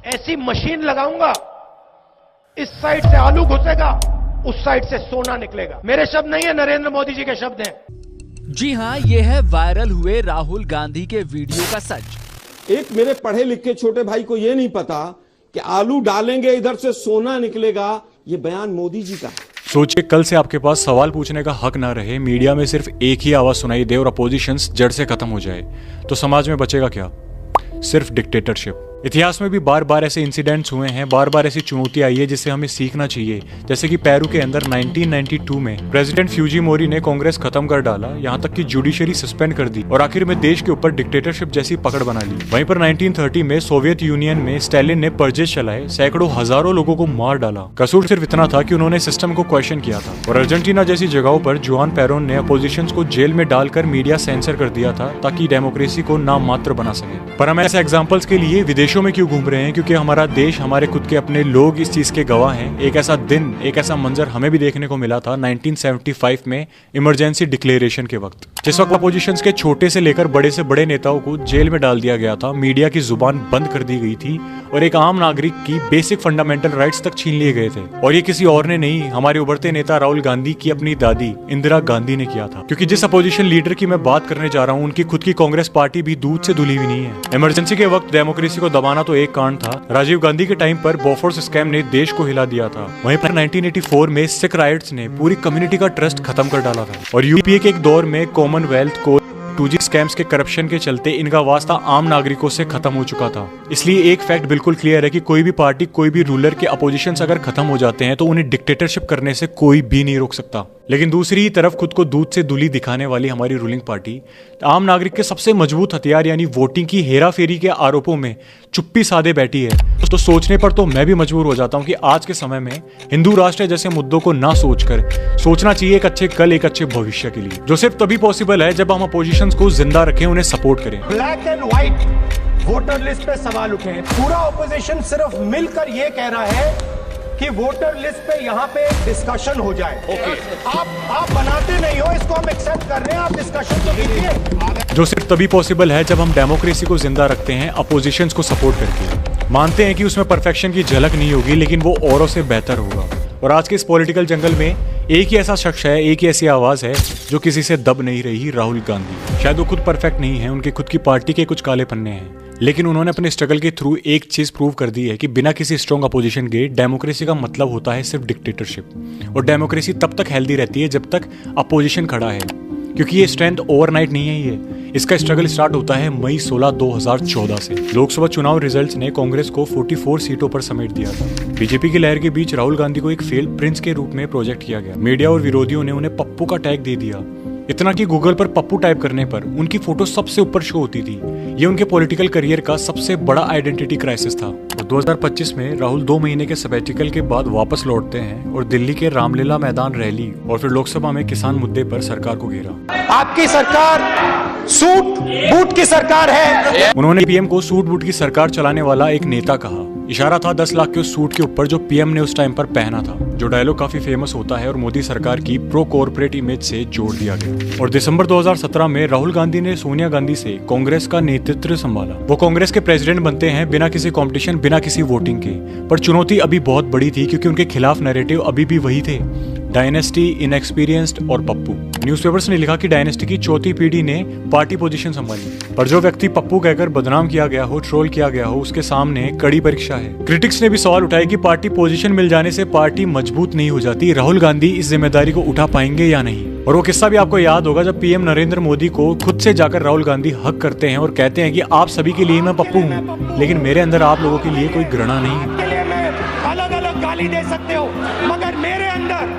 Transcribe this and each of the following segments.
ऐसी मशीन लगाऊंगा, इस साइड से आलू घुसेगा, उस साइड से सोना निकलेगा। मेरे शब्द नहीं है, नरेंद्र मोदी जी के शब्द हैं। जी हाँ, ये है वायरल हुए राहुल गांधी के वीडियो का सच। एक मेरे पढ़े लिखे छोटे भाई को यह नहीं पता कि आलू डालेंगे इधर से सोना निकलेगा, ये बयान मोदी जी का। सोचिए कल से आपके पास सवाल पूछने का हक ना रहे, मीडिया में सिर्फ एक ही आवाज सुनाई दे और अपोजिशंस जड़ से खत्म हो जाए, तो समाज में बचेगा क्या? सिर्फ डिक्टेटरशिप। इतिहास में भी बार बार ऐसे इंसिडेंट्स हुए हैं, बार बार ऐसी चुनौती आई है जिससे हमें सीखना चाहिए। जैसे कि पेरू के अंदर 1992 में प्रेसिडेंट फ्यूजिमोरी ने कांग्रेस खत्म कर डाला, यहाँ तक कि जुडिशरी सस्पेंड कर दी और आखिर में देश के ऊपर डिक्टेटरशिप जैसी पकड़ बना ली। वहीं पर 1930 में सोवियत यूनियन में स्टालिन ने पर्जेस चलाए, सैकड़ों हजारों लोगों को मार डाला। कसूर सिर्फ इतना था कि उन्होंने सिस्टम को क्वेश्चन किया था। और अर्जेंटीना जैसी जगहों पर जुआन पेरोन ने अपोजिशन को जेल में डालकर मीडिया सेंसर कर दिया था ताकि डेमोक्रेसी को नाम मात्र बना सके। पर हम ऐसे एग्जाम्पल्स के लिए विदेशों में क्यों घूम रहे हैं? क्योंकि हमारा देश, हमारे खुद के अपने लोग इस चीज के गवाह हैं। एक ऐसा दिन, एक ऐसा मंजर हमें भी देखने को मिला था 1975 में इमरजेंसी डिक्लेरेशन के वक्त, जिस वक्त अपोजिशंस के छोटे से लेकर बड़े से बड़े नेताओं को जेल में डाल दिया गया था, मीडिया की जुबान बंद कर दी गई थी और एक आम नागरिक की बेसिक फंडामेंटल राइट्स तक छीन लिए गए थे। और ये किसी और ने नहीं, हमारे उभरते नेता राहुल गांधी की अपनी दादी इंदिरा गांधी ने किया था। क्योंकि जिस अपोजिशन लीडर की मैं बात करने जा रहा हूँ, उनकी खुद की कांग्रेस पार्टी भी दूध से धुली हुई नहीं है। इमरजेंसी के वक्त डेमोक्रेसी को दबाना तो एक कांड था, राजीव गांधी के टाइम पर बोफोर्स स्कैम ने देश को हिला दिया था। वहीं पर 1984 में सिख राइट्स ने पूरी कम्युनिटी का ट्रस्ट खत्म कर डाला था। और यूपीए के एक दौर में कॉमनवेल्थ को 2G स्कैम्स के करप्शन के चलते इनका वास्ता आम नागरिकों से खत्म हो चुका था। इसलिए एक फैक्ट बिल्कुल क्लियर है कि कोई भी पार्टी, कोई भी रूलर के अपोजिशंस अगर खत्म हो जाते हैं तो उन्हें डिक्टेटरशिप करने से कोई भी नहीं रोक सकता। लेकिन दूसरी ही तरफ खुद को दूध से धुली दिखाने वाली हमारी रूलिंग पार्टी आम नागरिक के सबसे मजबूत हथियार यानी वोटिंग की हेराफेरी के आरोपों में चुप्पी साधे बैठी है। तो सोचने पर तो मैं भी मजबूर हो जाता हूँ कि आज के समय में हिंदू राष्ट्र जैसे मुद्दों को ना सोचकर सोचना चाहिए एक अच्छे कल, एक अच्छे भविष्य के लिए, जो सिर्फ तभी पॉसिबल है जब हम अपोजिशंस को जिंदा रखें, उन्हें सपोर्ट करें। Black and white voter list पे सवाल उठे हैं। पूरा ऑपोजिशन सिर्फ मिलकर ये कह रहा है कि वोटर लिस्ट पे यहाँ पे डिस्कशन हो जाए। आप बनाते नहीं हो, इसको हम एक्सेप्ट कर रहे हैं, आप डिस्कशन तो कीजिए। जो सिर्फ तभी पॉसिबल है जब हम डेमोक्रेसी को जिंदा रखते हैं अपोजिशंस को सपोर्ट करके। मानते हैं कि उसमें परफेक्शन की झलक नहीं होगी, लेकिन वो औरों से बेहतर होगा। और आज के इस पॉलिटिकल जंगल में एक ही ऐसा शख्स है, एक ही ऐसी आवाज है जो किसी से दब नहीं रही, राहुल गांधी। शायद वो खुद परफेक्ट नहीं है, उनकी खुद की पार्टी के कुछ काले पन्ने हैं, लेकिन उन्होंने अपने स्ट्रगल के थ्रू एक चीज प्रूव कर दी है कि बिना किसी स्ट्रॉन्ग अपोजिशन के डेमोक्रेसी का मतलब होता है सिर्फ डिक्टेटरशिप। और डेमोक्रेसी तब तक हेल्दी रहती है जब तक अपोजिशन खड़ा है, क्योंकि ये स्ट्रेंथ ओवरनाइट नहीं है। ये इसका स्ट्रगल स्टार्ट होता है मई 16, 2014 से। लोकसभा चुनाव रिजल्ट्स ने कांग्रेस को 44 सीटों पर समेट दिया था। बीजेपी की लहर के बीच राहुल गांधी को एक फेल्ड प्रिंस के रूप में प्रोजेक्ट किया गया। मीडिया और विरोधियों ने उन्हें पप्पू का टैग दे दिया, इतना कि गूगल पर पप्पू टाइप करने पर उनकी फोटो सबसे ऊपर शो होती थी। ये उनके पॉलिटिकल करियर का सबसे बड़ा आइडेंटिटी क्राइसिस था। और 2025 में राहुल 2 महीने के सबैटिकल के बाद वापस लौटते हैं और दिल्ली के रामलीला मैदान रैली और फिर लोकसभा में किसान मुद्दे पर सरकार को घेरा। आपकी सरकार सूट बूट की सरकार है। उन्होंने पीएम को सूट बूट की सरकार चलाने वाला एक नेता कहा। इशारा था 10 लाख के उस सूट के ऊपर जो पीएम ने उस टाइम पर पहना था, जो डायलॉग काफी फेमस होता है और मोदी सरकार की प्रो कॉर्पोरेट इमेज से जोड़ दिया गया। और दिसंबर 2017 में राहुल गांधी ने सोनिया गांधी से कांग्रेस का नेतृत्व संभाला। वो कांग्रेस के प्रेसिडेंट बनते हैं बिना किसी कंपटीशन, बिना किसी वोटिंग के। पर चुनौती अभी बहुत बड़ी थी क्योंकि उनके खिलाफ नैरेटिव अभी भी वही थे, डायनेस्टी, इनएक्सपीरियंस्ड और पप्पू। न्यूज़पेपर्स ने लिखा कि डायनेस्टी की चौथी पीढ़ी ने पार्टी पोजीशन संभाली, पर जो व्यक्ति पप्पू कहकर बदनाम किया गया हो, ट्रोल किया गया हो, उसके सामने कड़ी परीक्षा है। क्रिटिक्स ने भी सवाल उठाया कि पार्टी पोजीशन मिल जाने से पार्टी मजबूत नहीं हो जाती, राहुल गांधी इस जिम्मेदारी को उठा पाएंगे या नहीं। और वो किस्सा भी आपको याद होगा जब पीएम नरेंद्र मोदी को खुद से जाकर राहुल गांधी हक करते हैं और कहते हैं कि आप सभी के लिए मैं पप्पू हूँ, लेकिन मेरे अंदर आप लोगों के लिए कोई घृणा नहीं है। अलग अलग गाली दे सकते हो, मगर मेरे अंदर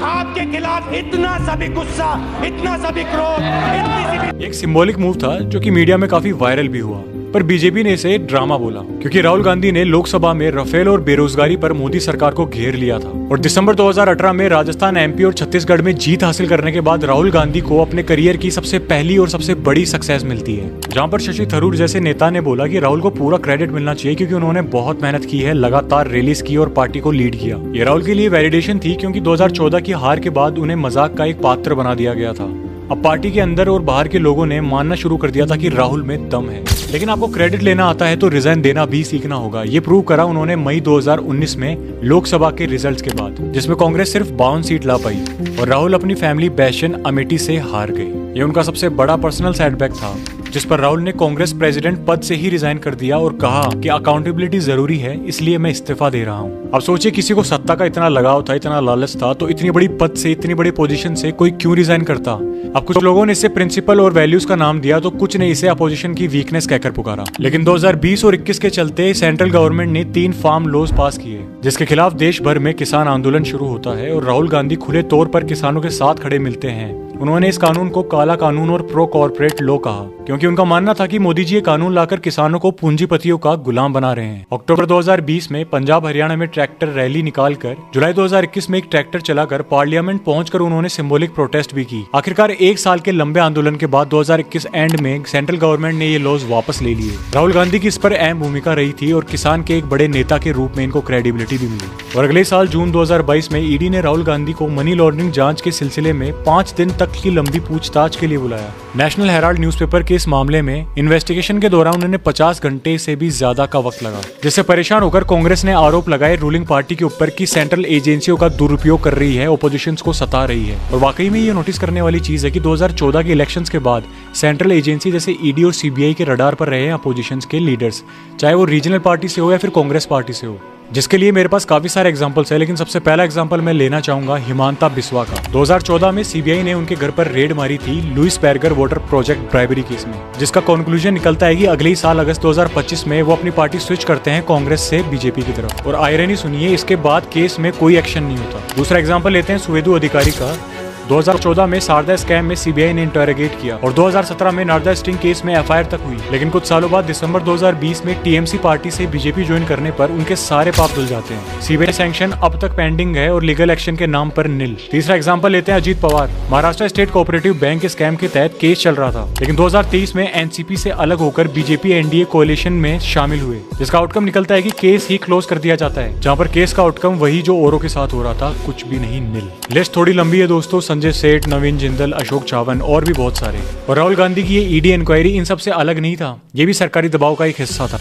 आपके खिलाफ इतना सा भी गुस्सा, इतना सा भी क्रोध, एक सिंबॉलिक मूव था जो कि मीडिया में काफी वायरल भी हुआ। पर बीजेपी ने इसे ड्रामा बोला क्योंकि राहुल गांधी ने लोकसभा में राफेल और बेरोजगारी पर मोदी सरकार को घेर लिया था। और दिसंबर 2018 में राजस्थान, एमपी और छत्तीसगढ़ में जीत हासिल करने के बाद राहुल गांधी को अपने करियर की सबसे पहली और सबसे बड़ी सक्सेस मिलती है, जहां पर शशि थरूर जैसे नेता ने बोला कि राहुल को पूरा क्रेडिट मिलना चाहिए क्योंकि उन्होंने बहुत मेहनत की है, लगातार रैलीज की और पार्टी को लीड किया। ये राहुल के लिए वैलिडेशन थी क्योंकि 2014 की हार के बाद उन्हें मजाक का एक पात्र बना दिया गया था। अब पार्टी के अंदर और बाहर के लोगों ने मानना शुरू कर दिया था कि राहुल में दम है। लेकिन आपको क्रेडिट लेना आता है तो रिजाइन देना भी सीखना होगा। ये प्रूव करा उन्होंने मई 2019 में लोकसभा के रिजल्ट्स के बाद, जिसमें कांग्रेस सिर्फ 52 सीट ला पाई और राहुल अपनी फैमिली बैशन अमेठी से हार गए। ये उनका सबसे बड़ा पर्सनल सेटबैक था, जिस पर राहुल ने कांग्रेस प्रेसिडेंट पद से ही रिजाइन कर दिया और कहा कि अकाउंटेबिलिटी जरूरी है, इसलिए मैं इस्तीफा दे रहा हूँ। अब सोचिए, किसी को सत्ता का इतना लगाव था, इतना लालच था, तो इतनी बड़ी पद से, इतनी बड़ी पोजीशन से कोई क्यों रिजाइन करता। अब कुछ लोगों ने इसे प्रिंसिपल और वैल्यूज का नाम दिया, तो कुछ ने इसे अपोजिशन की वीकनेस कहकर पुकारा। लेकिन 2020 और 21 के चलते सेंट्रल गवर्नमेंट ने 3 फार्म लॉज पास किए, जिसके खिलाफ देश भर में किसान आंदोलन शुरू होता है और राहुल गांधी खुले तौर पर किसानों के साथ खड़े मिलते हैं। उन्होंने इस कानून को काला कानून और प्रो कॉर्पोरेट लॉ कहा, क्योंकि उनका मानना था कि मोदी जी ये कानून लाकर किसानों को पूंजीपतियों का गुलाम बना रहे हैं। अक्टूबर 2020 में पंजाब हरियाणा में ट्रैक्टर रैली निकालकर, जुलाई 2021 में एक ट्रैक्टर चलाकर पार्लियामेंट पहुंचकर उन्होंने सिंबॉलिक प्रोटेस्ट भी की। आखिरकार 1 साल के लंबे आंदोलन के बाद 2021 एंड में सेंट्रल गवर्नमेंट ने ये लॉज वापस ले लिए। राहुल गांधी की इस पर अहम भूमिका रही थी और किसान के एक बड़े नेता के रूप में इनको क्रेडिबिलिटी भी मिली। और अगले साल जून 2022 में ईडी ने राहुल गांधी को मनी लॉन्ड्रिंग जांच के सिलसिले में 5 दिन तक की लंबी पूछताछ के लिए बुलाया। नेशनल हेराल्ड न्यूज़पेपर के इस मामले में इन्वेस्टिगेशन के दौरान उन्हें 50 घंटे से भी ज्यादा का वक्त लगा, जिससे परेशान होकर कांग्रेस ने आरोप लगाए रूलिंग पार्टी के ऊपर कि सेंट्रल एजेंसियों का दुरुपयोग कर रही है, ओपोजिशन को सता रही है। और वाकई में ये नोटिस करने वाली चीज है कि 2014 के इलेक्शंस के बाद सेंट्रल एजेंसी जैसे ईडी और सीबीआई के रडार पर रहे हैं अपोजिशन के लीडर्स, चाहे वो रीजनल पार्टी से हो या फिर कांग्रेस पार्टी से हो, जिसके लिए मेरे पास काफी सारे एग्जांपल्स है। लेकिन सबसे पहला एग्जांपल मैं लेना चाहूंगा हिमांता बिस्वा का। 2014 में सीबीआई ने उनके घर पर रेड मारी थी Louis Berger water project bribery case में, जिसका कंक्लूजन निकलता है कि अगले ही साल अगस्त 2025 में वो अपनी पार्टी स्विच करते हैं कांग्रेस से बीजेपी की तरफ। और आयरनी सुनिए, इसके बाद केस में कोई एक्शन नहीं होता। दूसरा एग्जाम्पल लेते हैं सुवेदु अधिकारी का। 2014 में शारदा स्कैम में सीबीआई ने इंटरोगेट किया और 2017 में नारदा स्टिंग केस में एफआईआर तक हुई। लेकिन कुछ सालों बाद दिसंबर 2020 में टीएमसी पार्टी से बीजेपी ज्वाइन करने पर उनके सारे पाप धुल जाते हैं। सीबीआई सैंक्शन अब तक पेंडिंग है और लीगल एक्शन के नाम पर निल। तीसरा एग्जांपल लेते हैं Ajit Pawar. Maharashtra state cooperative bank scam के तहत केस चल रहा था, लेकिन 2023 में एनसीपी से अलग होकर बीजेपी एनडीए कोalition में शामिल हुए, जिसका आउटकम निकलता है कि केस ही क्लोज कर दिया जाता है, जहाँ पर केस का आउटकम वही जो औरों के साथ हो रहा था, कुछ भी नहीं, निल। लिस्ट थोड़ी लंबी है दोस्तों, संजय सेठ, नवीन जिंदल, अशोक चावन और भी बहुत सारे। और राहुल गांधी की ये ईडी इंक्वायरी इन सब से अलग नहीं था, ये भी सरकारी दबाव का एक हिस्सा था।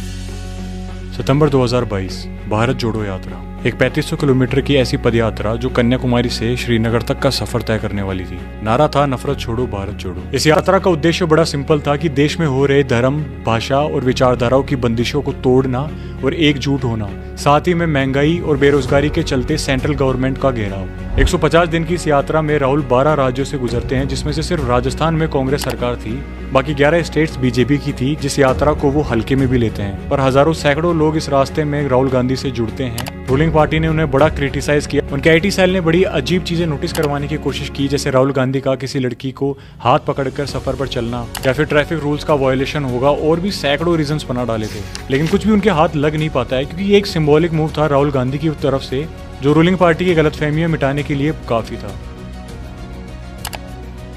सितंबर 2022 भारत जोड़ो यात्रा, एक 3500 किलोमीटर की ऐसी पदयात्रा जो कन्याकुमारी से श्रीनगर तक का सफर तय करने वाली थी। नारा था नफरत छोड़ो भारत जोड़ो। इस यात्रा का उद्देश्य बड़ा सिंपल था कि देश में हो रहे धर्म, भाषा और विचारधाराओं की बंदिशों को तोड़ना और एकजुट होना, साथ ही में महंगाई और बेरोजगारी के चलते सेंट्रल गवर्नमेंट का घेराव। 150 दिन की इस यात्रा में राहुल 12 राज्यों से गुजरते हैं, जिसमें से सिर्फ राजस्थान में कांग्रेस सरकार थी, बाकी 11 स्टेट्स बीजेपी की थी, जिस यात्रा को वो हल्के में भी लेते हैं। पर हजारों सैकड़ों लोग इस रास्ते में राहुल गांधी से जुड़ते हैं। रूलिंग पार्टी ने उन्हें बड़ा क्रिटिसाइज किया। उनके आईटी सेल ने बड़ी अजीब चीजें नोटिस करवाने की कोशिश की, जैसे राहुल गांधी का किसी लड़की को हाथ पकड़कर सफर पर चलना या फिर ट्रैफिक रूल्स का वायलेशन होगा, और भी सैकड़ों रीजंस बना डाले थे। लेकिन कुछ भी उनके हाथ लग नहीं पाता है, क्योंकि ये एक सिंबॉलिक मूव था राहुल गांधी की तरफ से, जो रूलिंग पार्टी की गलतफहमियां मिटाने के लिए काफी था।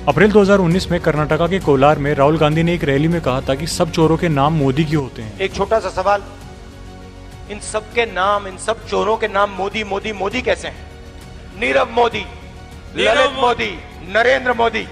अप्रैल 2019 में कर्नाटका के कोलार में राहुल गांधी ने एक रैली में कहा था कि सब चोरों के नाम मोदी क्यों होते हैं। एक छोटा सा सवाल, इन सब के नाम, इन सब चोरों के नाम मोदी मोदी मोदी कैसे हैं? नीरव मोदी, ललित मोदी, नरेंद्र मोदी,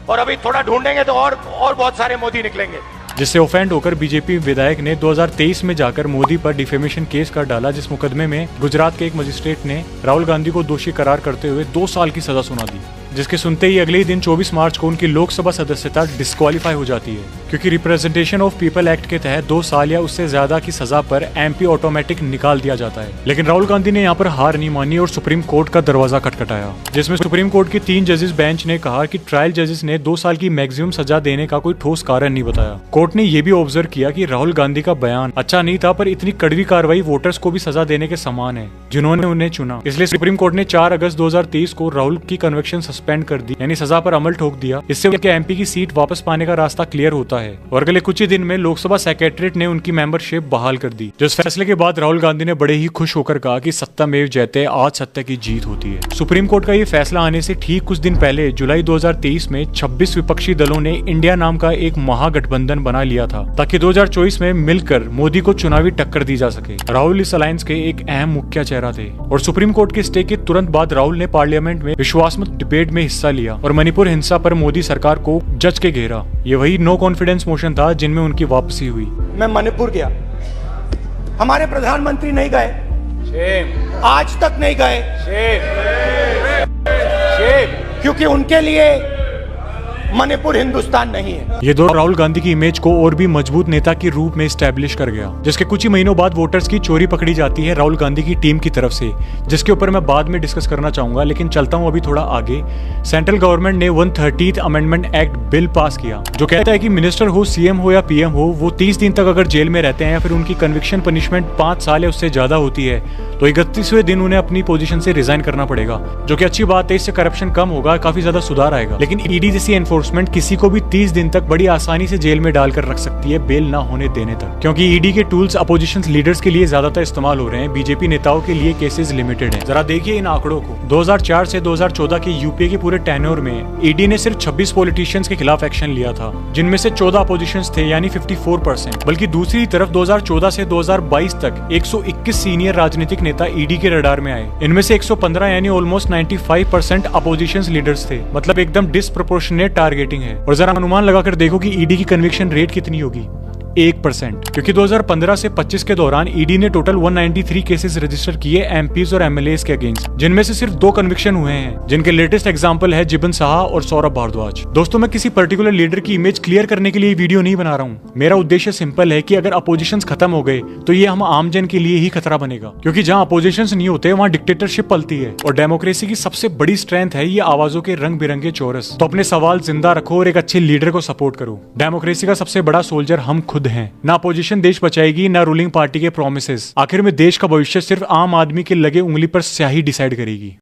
और अभी थोड़ा ढूंढेंगे तो और बहुत सारे मोदी निकलेंगे। जिससे ऑफेंड होकर बीजेपी विधायक ने 2023 में जाकर मोदी पर डिफेमेशन केस कर डाला, जिस मुकदमे में गुजरात के एक मजिस्ट्रेट ने राहुल गांधी को दोषी करार करते हुए 2 साल की सजा सुना दी, जिसके सुनते ही अगले ही दिन 24 मार्च को उनकी लोकसभा सदस्यता डिस्क्वालीफाई हो जाती है, क्योंकि रिप्रेजेंटेशन ऑफ पीपल एक्ट के तहत 2 साल या उससे ज्यादा की सजा पर एमपी ऑटोमेटिक निकाल दिया जाता है। लेकिन राहुल गांधी ने यहाँ पर हार नहीं मानी और सुप्रीम कोर्ट का दरवाजा खटखटाया, जिसमें सुप्रीम कोर्ट की 3 जजेस बेंच ने कहा कि ट्रायल जजेस ने 2 साल की मैक्सिमम सजा देने का कोई ठोस कारण नहीं बताया। कोर्ट ने यह भी ऑब्जर्व किया कि राहुल गांधी का बयान अच्छा नहीं था, पर इतनी कड़वी कार्रवाई वोटर्स को भी सजा देने के समान है जिन्होंने उन्हें चुना। इसलिए सुप्रीम कोर्ट ने 4 अगस्त 2023 को राहुल की कन्विक्शन सस्पेंड कर दी, यानी सजा पर अमल ठोक दिया। इससे उनके एमपी की सीट वापस पाने का रास्ता क्लियर होता है और अगले कुछ ही दिन में लोकसभा सेक्रेटरीट ने उनकी मेंबरशिप बहाल कर दी। जिस फैसले के बाद राहुल गांधी ने बड़े ही खुश होकर कहा कि सत्तामेव जयते, आज सत्य की जीत होती है। सुप्रीम कोर्ट का ये फैसला आने से ठीक कुछ दिन पहले जुलाई 2023 में 26 विपक्षी दलों ने इंडिया नाम का एक महागठबंधन बना लिया था, ताकि 2024 में मिलकर मोदी को चुनावी टक्कर दी जा सके। राहुल इस अलायंस के एक अहम मुख्य चेहरा थे और सुप्रीम कोर्ट के स्टे के तुरंत बाद राहुल ने पार्लियामेंट में विश्वास मत डिबेट रेड में हिस्सा लिया और मणिपुर हिंसा पर मोदी सरकार को जज के घेरा। ये वही नो कॉन्फिडेंस मोशन था जिनमें उनकी वापसी हुई। मैं मणिपुर गया, हमारे प्रधानमंत्री नहीं गए, आज तक नहीं गए, क्योंकि उनके लिए मणिपुर हिंदुस्तान नहीं है। ये दौर राहुल गांधी की इमेज को और भी मजबूत नेता के रूप में स्टैब्लिश कर गया, जिसके कुछ ही महीनों बाद वोटर्स की चोरी पकड़ी जाती है राहुल गांधी की टीम की तरफ से, जिसके ऊपर मैं बाद में डिस्कस करना चाहूंगा। लेकिन चलता हूं अभी थोड़ा आगे। सेंट्रल गवर्नमेंट ने 130th amendment act bill pass किया, जो कहता है कि मिनिस्टर हो, सीएम हो या पीएम हो, वो 30 दिन तक अगर जेल में रहते हैं या फिर उनकी कन्विक्शन पनिशमेंट 5 साल या उससे ज्यादा होती है तो 31वें दिन उन्हें अपनी पोजीशन से रिजाइन करना पड़ेगा, जो कि अच्छी बात है। इससे करप्शन कम होगा, काफी ज्यादा सुधार आएगा। लेकिन ईडी जैसी एनफोर्समेंट किसी को भी 30 दिन तक बड़ी आसानी से जेल में डालकर रख सकती है, बेल ना होने देने तक, क्योंकि ईडी के टूल्स अपोजिशन लीडर्स के लिए ज्यादातर इस्तेमाल हो रहे हैं। बीजेपी नेताओं के लिए केसेस लिमिटेड हैं। जरा देखिए इन आंकड़ों को। 2004 से 2014 के यूपीए के पूरे टेन्योर में ईडी ने सिर्फ 26 पॉलिटिशियंस के खिलाफ एक्शन लिया था, जिनमें से 14 अपोजिशंस थे, यानी 54%। बल्कि दूसरी तरफ 2014 से 2022 तक 121 सीनियर राजनीतिक नेता ईडी के रडार में आए। इनमें से 115 यानी ऑलमोस्ट 95% अपोजिशन लीडर्स थे। मतलब एकदम डिसप्रोपोर्शनेट टारगेटिंग है। और जरा अनुमान लगाकर देखो कि ईडी की कन्विक्शन रेट कितनी होगी। 1%, क्योंकि 2015 से 25 के दौरान ईडी ने टोटल 193 केसेस रजिस्टर किए एमपीज और एमएलएस के अगेंस्ट, जिनमें से सिर्फ 2 कन्विक्शन हुए हैं, जिनके लेटेस्ट एग्जांपल है जिबन साहा और सौरभ भारद्वाज। दोस्तों, मैं किसी पर्टिकुलर लीडर की इमेज क्लियर करने के लिए वीडियो नहीं बना रहा हूँ। मेरा उद्देश्य सिंपल है कि अगर अपोजिशन खत्म हो गए तो ये हम आमजन के लिए ही खतरा बनेगा, क्योंकि जहाँ अपोजिशन नहीं होते वहाँ डिक्टेटरशिप पलती है। और डेमोक्रेसी की सबसे बड़ी स्ट्रेंथ है ये आवाजों के रंग बिरंगे चौरस। तो अपने सवाल जिंदा रखो और एक अच्छे लीडर को सपोर्ट करो। डेमोक्रेसी का सबसे बड़ा सोल्जर हम खुद हैं। ना अपोजिशन देश बचाएगी, ना रूलिंग पार्टी के प्रोमिसेस। आखिर में देश का भविष्य सिर्फ आम आदमी के लगे उंगली पर स्याही डिसाइड करेगी।